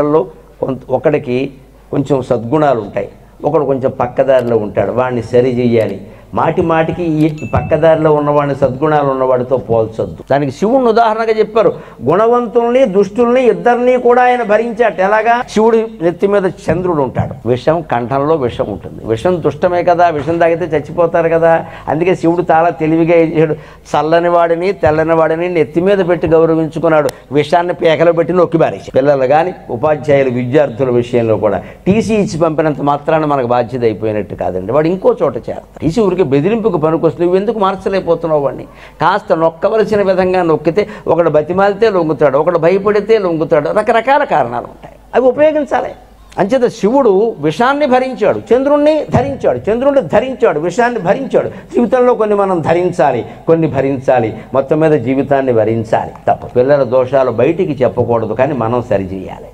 పిల్లల్లో ఒకడికి కొంచెం సద్గుణాలు ఉంటాయి, ఒకడు కొంచెం పక్కదారిలో ఉంటాడు, వాడిని సరి చెయ్యాలి. మాటి మాటికి ఈ పక్కదారిలో ఉన్నవాడిని సద్గుణాలు ఉన్నవాడితో పోల్చొద్దు. దానికి శివుడిని ఉదాహరణగా చెప్పారు. గుణవంతుల్ని దుష్టుల్ని ఇద్దరినీ కూడా ఆయన భరించాట. ఎలాగా? శివుడి నెత్తి మీద చంద్రుడు ఉంటాడు, విషం కంఠంలో విషం ఉంటుంది. విషం దుష్టమే కదా, విషం తాగితే చచ్చిపోతారు కదా. అందుకే శివుడు చాలా తెలివిగా ఇచ్చాడు. చల్లని వాడిని తెల్లని వాడిని నెత్తి మీద పెట్టి గౌరవించుకున్నాడు, విషాన్ని పేకలో పెట్టి నొక్కి బారేసి. పిల్లలు కానీ ఉపాధ్యాయులు విద్యార్థుల విషయంలో కూడా టీసీ ఇచ్చి పంపినంత మాత్రాన మనకు బాధ్యత అయిపోయినట్టు కాదండి. వాడు ఇంకో చోట చేరతాడు. టీసీ ఊరికి బెదిరింపుకు పనికొస్తుంది, నువ్వు ఎందుకు మార్చలేకపోతున్నావు వాడిని? కాస్త నొక్కవలసిన విధంగా నొక్కితే ఒకడు బతిమాలితే లొంగుతాడు, ఒకడు భయపడితే లొంగుతాడు, రకరకాల కారణాలు ఉంటాయి, అవి ఉపయోగించాలి. అంచేత శివుడు విషాన్ని భరించాడు, చంద్రుణ్ణి ధరించాడు, విషాన్ని భరించాడు. జీవితంలో కొన్ని మనం ధరించాలి, కొన్ని భరించాలి, మొత్తం మీద జీవితాన్ని భరించాలి. తప్ప పిల్లల దోషాలు బయటికి చెప్పకూడదు, కానీ మనం సరిచేయాలి.